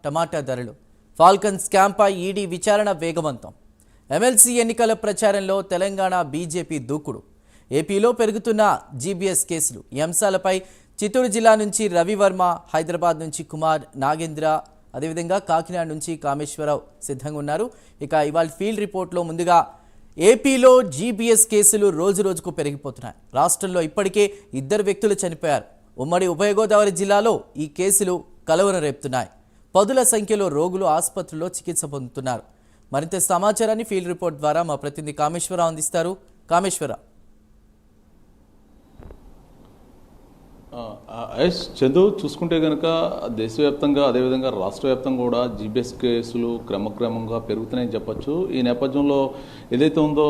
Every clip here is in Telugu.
టమాటా ధరలు. ఫాల్కన్ స్కామ్పై ఈడీ విచారణ వేగవంతం. ఎమ్మెల్సీ ఎన్నికల ప్రచారంలో తెలంగాణ బీజేపీ దూకుడు. ఏపీలో పెరుగుతున్న జీబీఎస్ కేసులు. ఈ అంశాలపై చిత్తూరు జిల్లా నుంచి రవివర్మ, హైదరాబాద్ నుంచి కుమార్ నాగేంద్ర, అదేవిధంగా కాకినాడ నుంచి కామేశ్వరరావు సిద్ధంగా ఉన్నారు. ఇక ఇవాళ ఫీల్డ్ రిపోర్ట్లో ముందుగా ఏపీలో జీబీఎస్ కేసులు రోజురోజుకు పెరిగిపోతున్నాయి. రాష్ట్రంలో ఇప్పటికే 2 వ్యక్తులు చనిపోయారు. ఉమ్మడి ఉభయ గోదావరి జిల్లాలో ఈ కేసులు కలవరం రేపుతున్నాయి. పదుల సంఖ్యలో రోగులు ఆసుపత్రుల్లో చికిత్స పొందుతున్నారు. మరింత సమాచారాన్ని ఫీల్డ్ రిపోర్ట్ ద్వారా మా ప్రతినిధి కామేశ్వరరావు అందిస్తారు. కామేశ్వరరావు. చందు, చూసుకుంటే కనుక దేశవ్యాప్తంగా అదేవిధంగా రాష్ట్ర వ్యాప్తంగా కూడా జీబీఎస్ కేసులు క్రమక్రమంగా పెరుగుతున్నాయని చెప్పొచ్చు. ఈ నేపథ్యంలో ఏదైతే ఉందో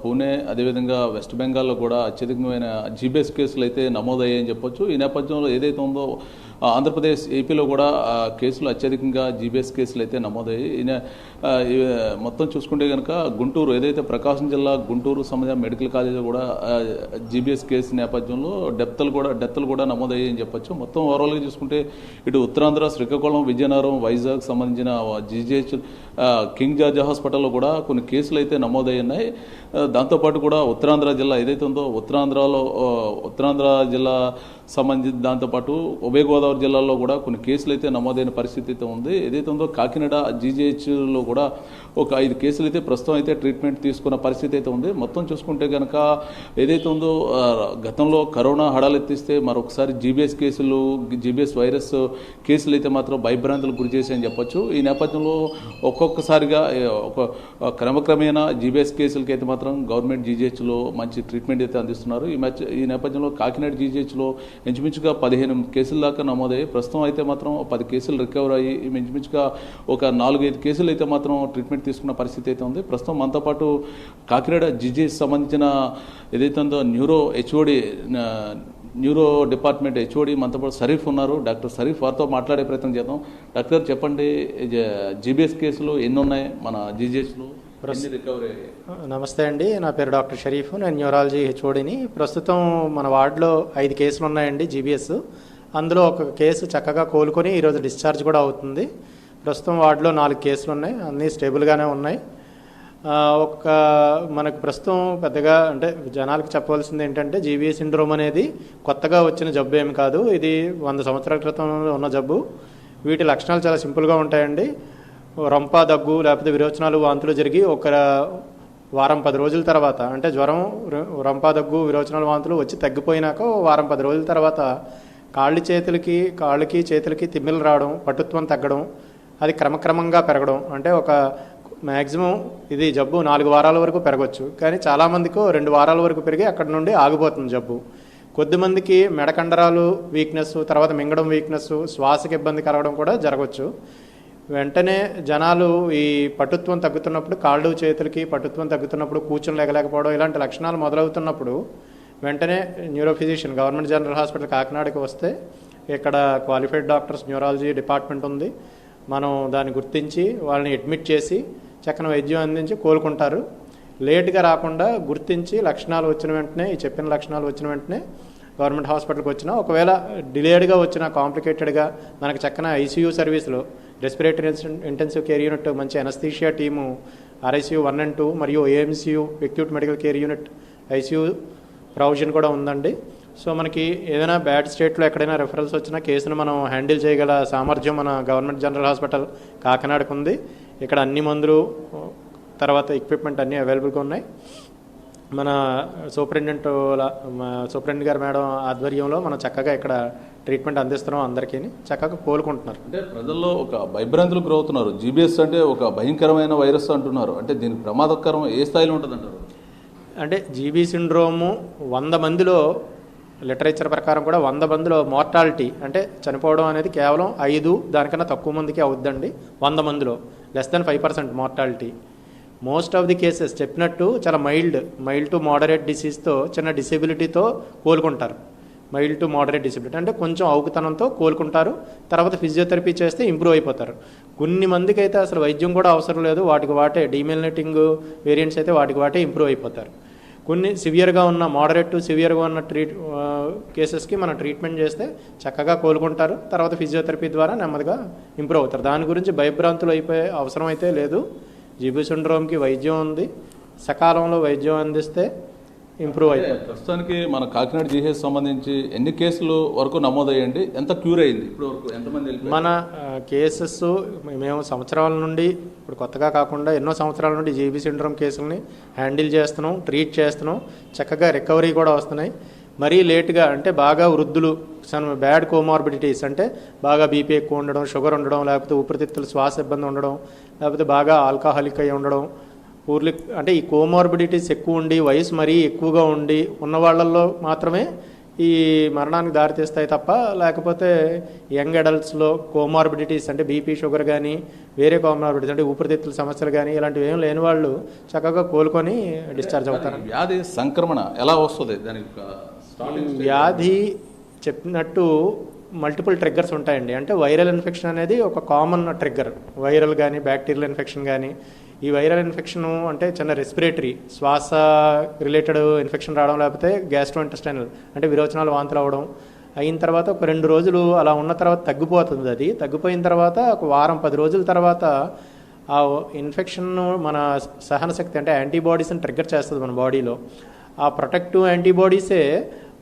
పూణే అదేవిధంగా వెస్ట్ బెంగాల్లో కూడా అత్యధికమైన జీబీఎస్ కేసులు అయితే నమోదయ్యాయని చెప్పొచ్చు. ఈ నేపథ్యంలో ఏదైతే ఉందో ఆంధ్రప్రదేశ్, ఏపీలో కూడా కేసులు అత్యధికంగా జీబీఎస్ కేసులు అయితే నమోదయ్యాయి. మొత్తం చూసుకుంటే కనుక గుంటూరు, ఏదైతే ప్రకాశం జిల్లా గుంటూరు సంబంధించిన మెడికల్ కాలేజీలో కూడా జీబీఎస్ కేసు నేపథ్యంలో డెత్లు కూడా నమోదయ్యాయని చెప్పొచ్చు. మొత్తం ఓవరాల్గా చూసుకుంటే ఇటు ఉత్తరాంధ్ర, శ్రీకాకుళం, విజయనగరం, వైజాగ్ సంబంధించిన జీజీహెచ్ కింగ్ జార్జ్ హాస్పిటల్లో కూడా కొన్ని కేసులు అయితే నమోదయ్యాయి. దాంతోపాటు కూడా ఉత్తరాంధ్ర జిల్లా ఏదైతే ఉందో ఉత్తరాంధ్ర జిల్లా సంబంధించి దాంతోపాటు ఉభయ గోదావరి జిల్లాలో కూడా కొన్ని కేసులు అయితే నమోదైన పరిస్థితి అయితే ఉంది. ఏదైతే ఉందో కాకినాడ జీజీహెచ్లో కూడా ఒక 5 కేసులు అయితే ప్రస్తుతం అయితే ట్రీట్మెంట్ తీసుకున్న పరిస్థితి అయితే ఉంది. మొత్తం చూసుకుంటే కనుక ఏదైతే ఉందో గతంలో కరోనా హడాలెత్తిస్తే మరొకసారి జీబీఎస్ వైరస్ కేసులు అయితే మాత్రం భయభ్రాంతులకు గురి చేశాయని చెప్పొచ్చు. ఈ నేపథ్యంలో ఒక్కొక్కసారిగా క్రమక్రమేణా జీబీఎస్ కేసులకి అయితే మాత్రం గవర్నమెంట్ జీజీహెచ్లో మంచి ట్రీట్మెంట్ అయితే అందిస్తున్నారు. ఈ నేపథ్యంలో కాకినాడ జీజీహెచ్లో ఇంచుమించుగా 15 కేసుల దాకా నమోదయ్యాయి. ప్రస్తుతం అయితే మాత్రం 10 కేసులు రికవర్ అయ్యి ఇంచుమించుగా ఒక 4-5 కేసులు అయితే మాత్రం ట్రీట్మెంట్ తీసుకున్న పరిస్థితి అయితే ఉంది. ప్రస్తుతం మనతో పాటు కాకినాడ జీజీహెచ్ సంబంధించిన ఏదైతే ఉందో న్యూరో డిపార్ట్మెంట్ హెచ్ఓడి మనతో పాటు షరీఫ్ ఉన్నారు. డాక్టర్ షరీఫ్, వారితో మాట్లాడే ప్రయత్నం చేద్దాం. డాక్టర్ గారు చెప్పండి, జీబీఎస్ కేసులు ఎన్ని ఉన్నాయి మన జీజీహెచ్లో? నమస్తే అండి, నా పేరు డాక్టర్ షరీఫ్, నేను న్యూరాలజీ హెచ్ఓడిని. ప్రస్తుతం మన వార్డులో 5 కేసులు ఉన్నాయండి జీబీఎస్. అందులో ఒక కేసు చక్కగా కోలుకొని ఈరోజు డిశ్చార్జ్ కూడా అవుతుంది. ప్రస్తుతం వార్డులో 4 కేసులు ఉన్నాయి, అన్నీ స్టేబుల్గానే ఉన్నాయి. మనకు ప్రస్తుతం పెద్దగా అంటే జనాలకు చెప్పవలసింది ఏంటంటే, జీబీఎస్ సిండ్రోమ్ అనేది కొత్తగా వచ్చిన జబ్బు ఏమి కాదు. ఇది 100 సంవత్సరాల క్రితం ఉన్న జబ్బు. వీటి లక్షణాలు చాలా సింపుల్గా ఉంటాయండి. రొంప, దగ్గు, లేకపోతే విరోచనాలు, వాంతులు జరిగి ఒక వారం 10 రోజుల తర్వాత, అంటే జ్వరం, రొంప, దగ్గు, విరోచనాలు, వాంతులు వచ్చి తగ్గిపోయినాక వారం 10 రోజుల తర్వాత కాళ్ళకి చేతులకి తిమ్మిలు రావడం, పటుత్వం తగ్గడం, అది క్రమక్రమంగా పెరగడం. అంటే ఒక మ్యాక్సిమం ఇది జబ్బు 4 వారాల వరకు పెరగచ్చు, కానీ చాలామందికి 2 వారాల వరకు పెరిగి అక్కడ నుండి ఆగిపోతుంది జబ్బు. కొద్దిమందికి మెడకండరాలు వీక్నెస్, తర్వాత మింగడం వీక్నెస్, శ్వాసకి ఇబ్బంది కలగడం కూడా జరగవచ్చు. వెంటనే జనాలు ఈ పటుత్వం తగ్గుతున్నప్పుడు, కాళ్ళు చేతులకి పటుత్వం తగ్గుతున్నప్పుడు, కూర్చొని లేకపోవడం, ఇలాంటి లక్షణాలు మొదలవుతున్నప్పుడు వెంటనే న్యూరోఫిజిషియన్ గవర్నమెంట్ జనరల్ హాస్పిటల్ కాకినాడకి వస్తే ఇక్కడ క్వాలిఫైడ్ డాక్టర్స్ న్యూరాలజీ డిపార్ట్మెంట్ ఉంది. మనం దాన్ని గుర్తించి వాళ్ళని అడ్మిట్ చేసి చక్కని వైద్యం అందించి కోలుకుంటారు. లేట్గా రాకుండా గుర్తించి లక్షణాలు వచ్చిన వెంటనే, ఈ చెప్పిన లక్షణాలు వచ్చిన వెంటనే గవర్నమెంట్ హాస్పిటల్కి వచ్చినా, ఒకవేళ డిలేడ్గా వచ్చినా, కాంప్లికేటెడ్గా మనకు చక్కన ఐసీయూ సర్వీస్లో రెస్పిరేటరీ ఇంటెన్సివ్ కేర్ యూనిట్, మంచి ఎనస్థీషియా టీము, ఆర్ఐసీయూ 1 and 2 మరియు AMCU acute medical care unit, ICU provision కూడా ఉందండి. సో మనకి ఏదైనా బ్యాడ్ స్టేట్లో ఎక్కడైనా రెఫరల్స్ వచ్చినా కేసును మనం హ్యాండిల్ చేయగల సామర్థ్యం మన గవర్నమెంట్ జనరల్ హాస్పిటల్ కాకినాడకు ఉంది. ఇక్కడ అన్ని మందులు, తర్వాత ఎక్విప్మెంట్ అన్నీ అవైలబుల్గా ఉన్నాయి. మన సూపరింటెండెంట్ గారు మేడం ఆధ్వర్యంలో మనం చక్కగా ఇక్కడ ట్రీట్మెంట్ అందిస్తున్నాం. అందరికీ చక్కగా కోలుకుంటున్నారు. అంటే ప్రజల్లో ఒక భయభ్రాంతులకు గురవుతున్నారు. జీబీఎస్ అంటే ఒక భయంకరమైన వైరస్ అంటున్నారు. అంటే దీనికి ప్రమాదకరం ఏ స్థాయిలో ఉంటుంది అంటారు? అంటే జీబీ సిండ్రోము 100 మందిలో, లిటరేచర్ ప్రకారం కూడా 100 మందిలో మార్టాలిటీ అంటే చనిపోవడం అనేది కేవలం 5 దానికన్నా తక్కువ మందికి అవుద్దండి. 100 మందిలో less than 5% mortality. Most of the cases చెప్పినట్టు చాలా మైల్డ్ టు మోడరేట్ డిసీజ్తో, చిన్న డిసేబిలిటీతో కోలుకుంటారు. మైల్డ్ టు మోడరేట్ డిసేబిలిటీ అంటే కొంచెం అవుకుతనంతో కోలుకుంటారు. తర్వాత ఫిజియోథెరపీ చేస్తే ఇంప్రూవ్ అయిపోతారు. కొన్ని మందికి అయితే అసలు వైద్యం కూడా అవసరం లేదు, వాటికి వాటే డీమెలినేటింగ్ వేరియంట్స్ అయితే వాటికి వాటే ఇంప్రూవ్ అయిపోతారు. కొన్ని సివియర్గా ఉన్న మోడరేట్ టు సివియర్గా ఉన్న కేసెస్కి మనం ట్రీట్మెంట్ చేస్తే చక్కగా కోలుకుంటారు. తర్వాత ఫిజియోథెరపీ ద్వారా నెమ్మదిగా ఇంప్రూవ్ అవుతారు. దాని గురించి భయభ్రాంతులు అయిపోయే అవసరం అయితే లేదు. జీబీ సిండ్రోమ్కి వైద్యం ఉంది, సకాలంలో వైద్యం అందిస్తే ఇంప్రూవ్ అయిపోతుంది. ప్రస్తుతానికి మన కాకినాడ జీహెచ్ సంబంధించి ఎన్ని కేసులు వరకు నమోదయ్యండి, ఎంత క్యూర్ అయింది ఇప్పుడు వరకు, ఎంతమంది వెళ్ళిపోయారు? మన కేసెస్ మేము సంవత్సరాల నుండి, ఇప్పుడు కొత్తగా కాకుండా ఎన్నో సంవత్సరాల నుండి జీబీ సిండ్రోమ్ కేసుల్ని హ్యాండిల్ చేస్తున్నాం, ట్రీట్ చేస్తున్నాం, చక్కగా రికవరీ కూడా వస్తున్నాయి. మరీ లేట్గా అంటే బాగా వృద్ధులు, బ్యాడ్ కోమార్బిడిటీస్ అంటే బాగా బీపీ ఎక్కువ ఉండడం, షుగర్ ఉండడం, లేకపోతే ఊపిరితిత్తులు శ్వాస ఇబ్బంది ఉండడం, లేకపోతే బాగా ఆల్కహాలిక్ అయి ఉండడం, అంటే ఈ కోమార్బిడిటీస్ ఎక్కువ ఉండి వయసు మరీ ఎక్కువగా ఉండి ఉన్న వాళ్ళల్లో మాత్రమే ఈ మరణానికి దారితీస్తాయి తప్ప, లేకపోతే యంగ్ అడల్ట్స్లో కోమార్బిడిటీస్ అంటే బీపీ షుగర్ కానీ వేరే కోమార్బిడిటీస్ అంటే ఊపిరితిత్తుల సమస్యలు కానీ ఇలాంటివి ఏం లేని వాళ్ళు చక్కగా కోలుకొని డిశ్చార్జ్ అవుతారు. వ్యాధి సంక్రమణ ఎలా వస్తుంది, దానికి వ్యాధి చెప్పినట్టు మల్టిపుల్ ట్రిగ్గర్స్ ఉంటాయండి. అంటే వైరల్ ఇన్ఫెక్షన్ అనేది ఒక కామన్ ట్రిగ్గర్, వైరల్ కానీ బ్యాక్టీరియల్ ఇన్ఫెక్షన్ కానీ. ఈ వైరల్ ఇన్ఫెక్షన్ అంటే చిన్న రెస్పిరేటరీ శ్వాస రిలేటెడ్ ఇన్ఫెక్షన్ రావడం, లేకపోతే గ్యాస్ట్రోఇంటెస్టైనల్ అంటే విరోచనాలు వాంతులు అవ్వడం అయిన తర్వాత ఒక 2 రోజులు అలా ఉన్న తర్వాత తగ్గిపోతుంది. అది తగ్గిపోయిన తర్వాత ఒక వారం 10 రోజుల తర్వాత ఆ ఇన్ఫెక్షన్ మన సహన శక్తి అంటే యాంటీబాడీస్ని ట్రిగ్గర్ చేస్తుంది మన బాడీలో. ఆ ప్రొటెక్టివ్ యాంటీబాడీసే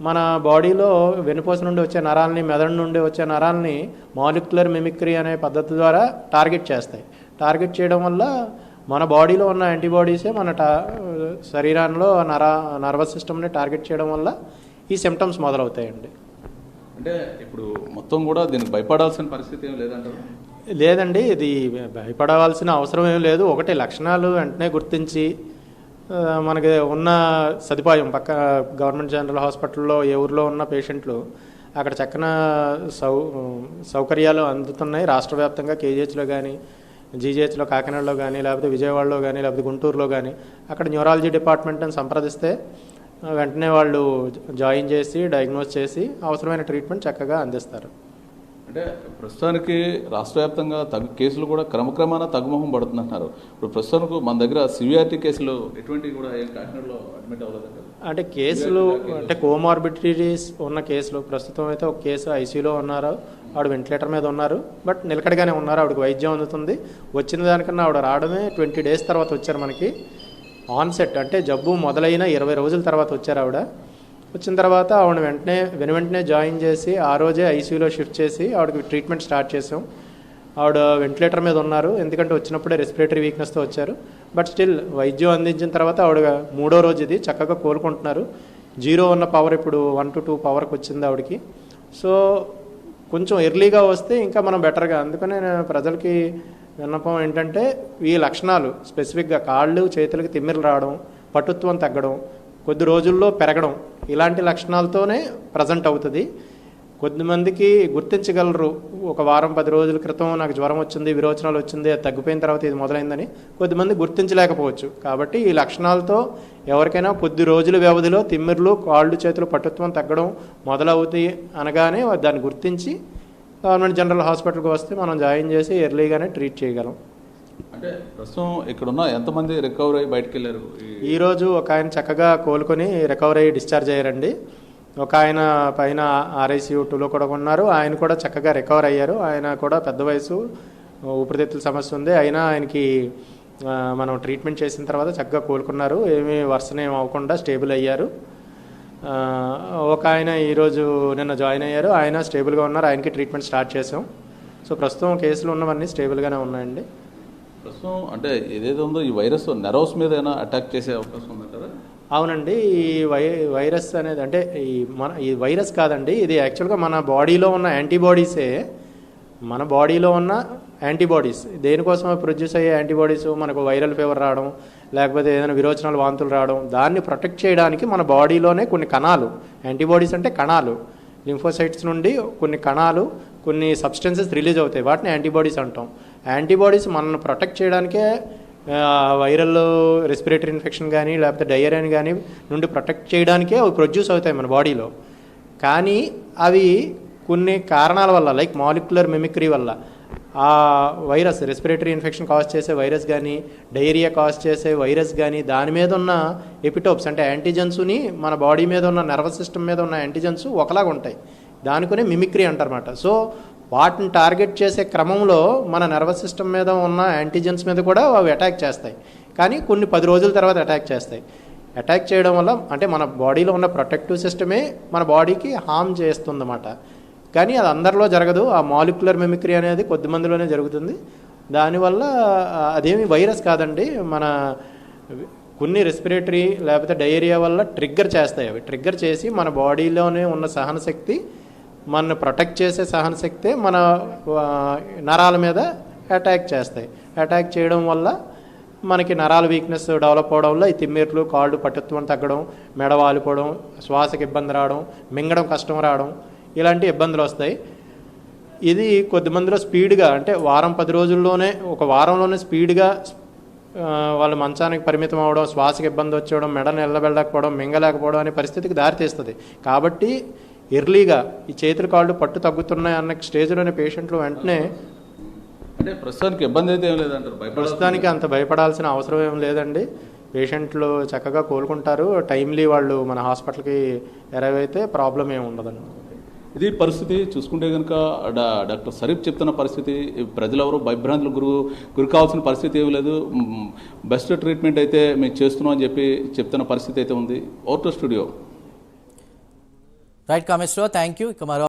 మన బాడీలో వెన్నుపూస నుండి వచ్చే నరాలని, మెదడు నుండి వచ్చే నరాలని మాలిక్యులర్ మిమిక్రీ అనే పద్ధతి ద్వారా టార్గెట్ చేస్తాయి. టార్గెట్ చేయడం వల్ల మన బాడీలో ఉన్న యాంటీబాడీసే మన శరీరంలో నర్వస్ సిస్టమ్ని టార్గెట్ చేయడం వల్ల ఈ సిమ్టమ్స్ మొదలవుతాయండి. అంటే ఇప్పుడు మొత్తం కూడా దీనికి భయపడాల్సిన పరిస్థితి ఏం లేదంటారు? లేదండి, ఇది భయపడవలసిన అవసరం ఏం లేదు. ఒకటి లక్షణాలు వెంటనే గుర్తించి మనకి ఉన్న సదుపాయం పక్క గవర్నమెంట్ జనరల్ హాస్పిటల్లో ఏ ఊర్లో ఉన్న పేషెంట్లు అక్కడ చక్కన సౌకర్యాలు అందుతున్నాయి. రాష్ట్ర వ్యాప్తంగా కేజీహెచ్లో కానీ, జీజీహెచ్లో కాకినాడలో కానీ, లేకపోతే విజయవాడలో కానీ, లేకపోతే గుంటూరులో కానీ అక్కడ న్యూరాలజీ డిపార్ట్మెంట్ని సంప్రదిస్తే వెంటనే వాళ్ళు జాయిన్ చేసి డయాగ్నోస్ చేసి అవసరమైన ట్రీట్మెంట్ చక్కగా అందిస్తారు. అంటే ప్రస్తుతానికి రాష్ట్ర వ్యాప్తంగా కేసులు కూడా క్రమక్రమాన తగ్గుముఖం పడుతుందంటున్నారు. ఇప్పుడు ప్రస్తుతానికి మన దగ్గర సివియారిటీ కేసులు ఎటువంటివి కూడా కాకినాడలో అడ్మిట్ అవ్వలేదంటారు? అంటే కేసులు అంటే కోమార్బిడిటీస్ ఉన్న కేసులు ప్రస్తుతం అయితే ఒక కేసు ఐసీయూలో ఉన్నారు, ఆవిడ వెంటిలేటర్ మీద ఉన్నారు, బట్ నిలకడగానే ఉన్నారు, ఆవిడకి వైద్యం అందుతుంది. వచ్చిన దానికన్నా ఆవిడ రావడమే 20 days తర్వాత వచ్చారు మనకి. ఆన్సెట్ అంటే జబ్బు మొదలైన 20 రోజుల తర్వాత వచ్చారు ఆవిడ. వచ్చిన తర్వాత ఆవిడ వెంటనే జాయిన్ చేసి ఆ రోజే ఐసీయూలో షిఫ్ట్ చేసి ఆవిడకి ట్రీట్మెంట్ స్టార్ట్ చేసాం. ఆవిడ వెంటిలేటర్ మీద ఉన్నారు, ఎందుకంటే వచ్చినప్పుడే రెస్పిరేటరీ వీక్నెస్తో వచ్చారు. బట్ స్టిల్ వైద్యం అందించిన తర్వాత ఆవిడ 3వ రోజు ఇది చక్కగా కోలుకుంటున్నారు. 0 ఉన్న పవర్ ఇప్పుడు 1 to 2 పవర్కి వచ్చింది ఆవిడకి. సో కొంచెం ఎర్లీగా వస్తే ఇంకా మనం బెటర్గా. అందుకనే నేను ప్రజలకి విన్నపం ఏంటంటే ఈ లక్షణాలు స్పెసిఫిక్గా కాళ్ళు చేతులకి తిమ్మిరలు రావడం, పటుత్వం తగ్గడం, కొద్ది రోజుల్లో పెరగడం ఇలాంటి లక్షణాలతోనే ప్రజెంట్ అవుతుంది. కొద్దిమందికి గుర్తించగలరు, ఒక వారం 10 రోజుల క్రితం నాకు జ్వరం వచ్చింది, విరోచనాలు వచ్చింది, అది తగ్గిపోయిన తర్వాత ఇది మొదలైందని కొద్దిమంది గుర్తించలేకపోవచ్చు. కాబట్టి ఈ లక్షణాలతో ఎవరికైనా కొద్ది రోజుల వ్యవధిలో తిమ్మిర్లు, కాళ్ళు చేతులు పటుత్వం తగ్గడం మొదలవుతాయి అనగానే దాన్ని గుర్తించి గవర్నమెంట్ జనరల్ హాస్పిటల్కి వస్తే మనం జాయిన్ చేసి ఎర్లీగానే ట్రీట్ చేయగలం. అంటే ప్రస్తుతం ఇక్కడున్న ఎంతమంది రికవర్ అయ్యి బయటకు వెళ్ళారు? ఈరోజు ఒక ఆయన చక్కగా కోలుకొని రికవర్ అయ్యి డిశ్చార్జ్ అయ్యారండి. ఒక ఆయన పైన RICU 2లో కూడా ఉన్నారు, ఆయన కూడా చక్కగా రికవర్ అయ్యారు. ఆయన కూడా పెద్ద వయసు, ఊపిరితిత్తుల సమస్య ఉంది, అయినా ఆయనకి మనం ట్రీట్మెంట్ చేసిన తర్వాత చక్కగా కోలుకున్నారు, ఏమీ వర్సనేం అవ్వకుండా స్టేబుల్ అయ్యారు. ఒక ఆయన ఈరోజు నిన్న జాయిన్ అయ్యారు, ఆయన స్టేబుల్గా ఉన్నారు, ఆయనకి ట్రీట్మెంట్ స్టార్ట్ చేసాం. సో ప్రస్తుతం కేసులు ఉన్నవన్నీ స్టేబుల్గానే ఉన్నాయండి. ప్రస్తుతం అంటే ఏదైతే ఉందో ఈ వైరస్ నర్వ్స్ మీద ఏమైనా అటాక్ చేసే అవకాశం ఉందంటారా? అవునండి, ఈ వైరస్ అనేది అంటే ఈ వైరస్ కాదండి, ఇది యాక్చువల్గా మన బాడీలో ఉన్న యాంటీబాడీసే. మన బాడీలో ఉన్న యాంటీబాడీస్ దేనికోసం ప్రొడ్యూస్ అయ్యే యాంటీబాడీస్, మనకు వైరల్ ఫీవర్ రావడం, లేకపోతే ఏదైనా విరోచనాలు వాంతులు రావడం, దాన్ని ప్రొటెక్ట్ చేయడానికి మన బాడీలోనే కొన్ని కణాలు, యాంటీబాడీస్ అంటే కణాలు, లింఫోసైట్స్ నుండి కొన్ని కణాలు కొన్ని సబ్స్టెన్సెస్ రిలీజ్ అవుతాయి, వాటిని యాంటీబాడీస్ అంటాం. యాంటీబాడీస్ మనల్ని ప్రొటెక్ట్ చేయడానికే వైరల్ రెస్పిరేటరీ ఇన్ఫెక్షన్ కానీ లేకపోతే డయేరియా కానీ నుండి ప్రొటెక్ట్ చేయడానికే అవి ప్రొడ్యూస్ అవుతాయి మన బాడీలో. కానీ అవి కొన్ని కారణాల వల్ల లైక్ మాలిక్యులర్ మిమిక్రీ వల్ల ఆ వైరస్ రెస్పిరేటరీ ఇన్ఫెక్షన్ కాజ్ చేసే వైరస్ కానీ డయేరియా కాజ్ చేసే వైరస్ కానీ దాని మీద ఉన్న ఎపిటోప్స్ అంటే యాంటీజెన్స్ని మన బాడీ మీద ఉన్న నర్వస్ సిస్టమ్ మీద ఉన్న యాంటీజెన్స్ ఒకలాగా ఉంటాయి. దానికొనే మిమిక్రీ అంటారన్నమాట. సో వాటిని టార్గెట్ చేసే క్రమంలో మన నర్వస్ సిస్టమ్ మీద ఉన్న యాంటీజెన్స్ మీద కూడా అవి అటాక్ చేస్తాయి. కానీ కొన్ని 10 రోజుల తర్వాత అటాక్ చేస్తాయి. అటాక్ చేయడం వల్ల అంటే మన బాడీలో ఉన్న ప్రొటెక్టివ్ సిస్టమే మన బాడీకి హామ్ చేస్తుందన్నమాట. కానీ అది అందరిలో జరగదు. ఆ మాలిక్యులర్ మిమిక్రీ అనేది కొద్ది మందిలోనే జరుగుతుంది. దానివల్ల అదేమి వైరస్ కాదండి, మన కొన్ని రెస్పిరేటరీ లేకపోతే డయేరియా వల్ల ట్రిగ్గర్ చేస్తాయి. అవి ట్రిగ్గర్ చేసి మన బాడీలోనే ఉన్న సహనశక్తి, మన ప్రొటెక్ట్ చేసే సహనశక్తే మన నరాల మీద అటాక్ చేస్తాయి. అటాక్ చేయడం వల్ల మనకి నరాల వీక్నెస్ డెవలప్ అవడం వల్ల ఈ తిమ్మిర్లు, కాళ్ళు పటుత్వం తగ్గడం, మెడ వాలిపోవడం, శ్వాసకి ఇబ్బంది రావడం, మింగడం కష్టం రావడం, ఇలాంటి ఇబ్బందులు వస్తాయి. ఇది కొద్దిమందిలో స్పీడ్గా అంటే వారం 10 రోజుల్లోనే ఒక వారంలోనే స్పీడ్గా వాళ్ళ మంచానికి పరిమితం అవ్వడం, శ్వాసకి ఇబ్బంది వచ్చేయడం, మెడను ఎల్లబెళ్ళకపోవడం, మింగలేకపోవడం అనే పరిస్థితికి దారితీస్తుంది. కాబట్టి ఎర్లీగా ఈ చేతులు కాళ్ళు పట్టు తగ్గుతున్నాయి అన్న స్టేజ్లోనే పేషెంట్లు వెంటనే అంటే ప్రస్తుతానికి ఇబ్బంది అయితే ఏం లేదంటారు? ప్రస్తుతానికి అంత భయపడాల్సిన అవసరం ఏం లేదండి. పేషెంట్లు చక్కగా కోలుకుంటారు. టైమ్లీ వాళ్ళు మన హాస్పిటల్కి అరైవ్ అయితే ప్రాబ్లం ఏమి ఉండదండి. ఇది పరిస్థితి చూసుకుంటే కనుక డాక్టర్ షరీఫ్ చెప్తున్న పరిస్థితి, ప్రజలెవరూ భయభ్రాంతులకు గురి కావాల్సిన పరిస్థితి ఏమీ లేదు. బెస్ట్ ట్రీట్మెంట్ అయితే మేము చేస్తున్నాం అని చెప్పి చెప్తున్న పరిస్థితి అయితే ఉంది. Over to studio. Right Kameswara Rao, thank you. ఇక మరో